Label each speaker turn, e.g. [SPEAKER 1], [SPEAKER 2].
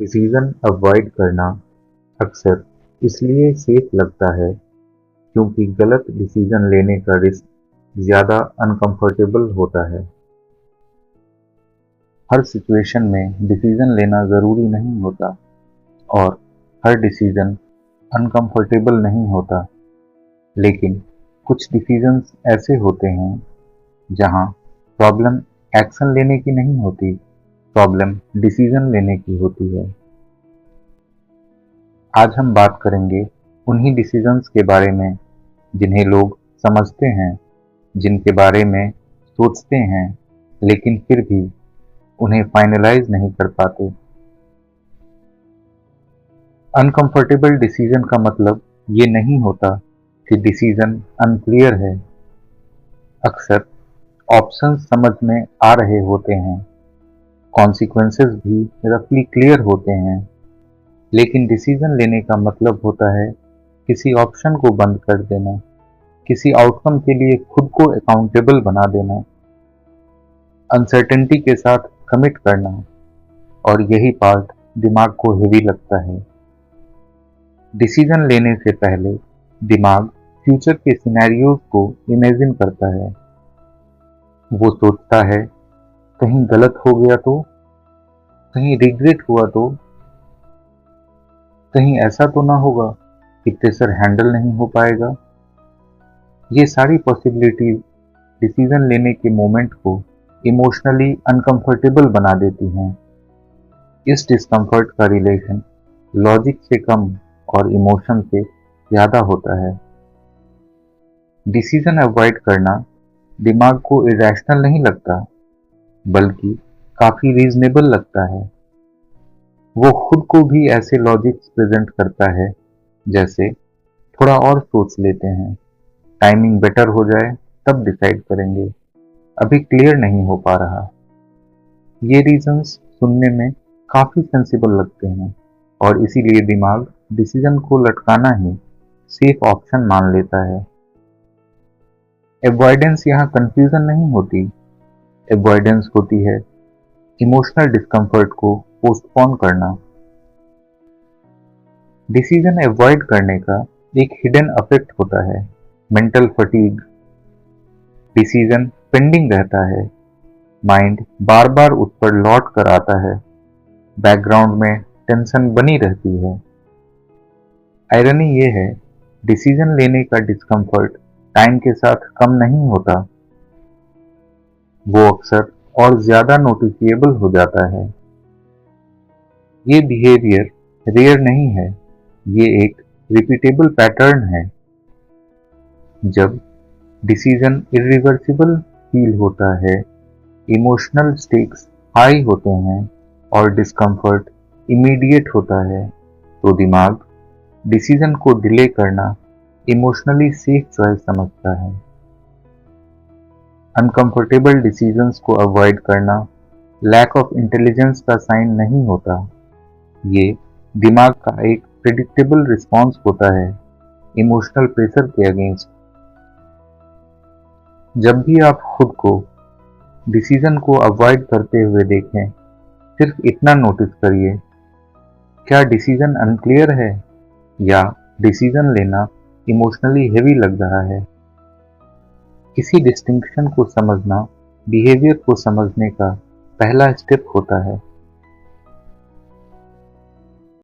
[SPEAKER 1] Decision avoid करना अक्सर इसलिए सेफ लगता है क्योंकि गलत डिसीजन लेने का रिस्क ज़्यादा अनकंफर्टेबल होता है। हर सिचुएशन में डिसीजन लेना ज़रूरी नहीं होता और हर डिसीजन अनकंफर्टेबल नहीं होता, लेकिन कुछ डिसीजंस ऐसे होते हैं जहां प्रॉब्लम एक्शन लेने की नहीं होती, प्रॉब्लम डिसीजन लेने की होती है। आज हम बात करेंगे उन्हीं डिसीजंस के बारे में जिन्हें लोग समझते हैं, जिनके बारे में सोचते हैं, लेकिन फिर भी उन्हें फाइनलाइज नहीं कर पाते। अनकंफर्टेबल डिसीजन का मतलब ये नहीं होता कि डिसीजन अनक्लियर है। अक्सर ऑप्शंस समझ में आ रहे होते हैं, कॉन्सिक्वेंसेस भी रफली क्लियर होते हैं, लेकिन डिसीजन लेने का मतलब होता है किसी ऑप्शन को बंद कर देना, किसी आउटकम के लिए खुद को अकाउंटेबल बना देना, अनसर्टेनिटी के साथ कमिट करना। और यही पार्ट दिमाग को हेवी लगता है। डिसीजन लेने से पहले दिमाग फ्यूचर के सिनेरियोज को इमेजिन करता है। वो सोचता है कहीं गलत हो गया तो, कहीं रिग्रेट हुआ तो, कहीं ऐसा तो ना होगा कि प्रेशर हैंडल नहीं हो पाएगा। ये सारी पॉसिबिलिटीज डिसीजन लेने के मोमेंट को इमोशनली अनकंफर्टेबल बना देती हैं। इस डिस्कंफर्ट का रिलेशन लॉजिक से कम और इमोशन से ज़्यादा होता है। डिसीजन अवॉइड करना दिमाग को इरेशनल नहीं लगता, बल्कि काफ़ी रीजनेबल लगता है। वो खुद को भी ऐसे लॉजिक्स प्रेजेंट करता है जैसे थोड़ा और सोच लेते हैं, टाइमिंग बेटर हो जाए तब डिसाइड करेंगे, अभी क्लियर नहीं हो पा रहा। ये रीजंस सुनने में काफ़ी सेंसिबल लगते हैं और इसीलिए दिमाग डिसीजन को लटकाना ही सेफ ऑप्शन मान लेता है। अवॉइडेंस यहाँ कंफ्यूजन नहीं होती, अवॉइडेंस होती है इमोशनल डिस्कम्फर्ट को पोस्टपोन करना। डिसीजन अवॉइड करने का एक हिडन इफेक्ट होता है, मेंटल फटीग। डिसीजन पेंडिंग रहता है, माइंड बार बार उस पर लौट कर आता है, बैकग्राउंड में टेंशन बनी रहती है। आयरनी ये है, डिसीजन लेने का डिस्कम्फर्ट टाइम के साथ कम नहीं होता, वो अक्सर और ज्यादा नोटिसिएबल हो जाता है। ये बिहेवियर रेयर नहीं है, ये एक रिपीटेबल पैटर्न है। जब डिसीजन इरिवर्सिबल फील होता है, इमोशनल स्टेक्स हाई होते हैं और डिस्कम्फर्ट इमीडिएट होता है, तो दिमाग डिसीजन को डिले करना इमोशनली सेफ चॉइस समझता है। अनकंफर्टेबल डिसीजंस को अवॉइड करना लैक ऑफ इंटेलिजेंस का साइन नहीं होता, ये दिमाग का एक प्रेडिक्टेबल रिस्पॉन्स होता है इमोशनल प्रेशर के अगेंस्ट। जब भी आप खुद को डिसीजन को अवॉइड करते हुए देखें, सिर्फ इतना नोटिस करिए, क्या डिसीजन अनक्लियर है या डिसीजन लेना इमोशनली हेवी लग रहा है। इसी डिस्टिंक्शन को समझना बिहेवियर को समझने का पहला स्टेप होता है।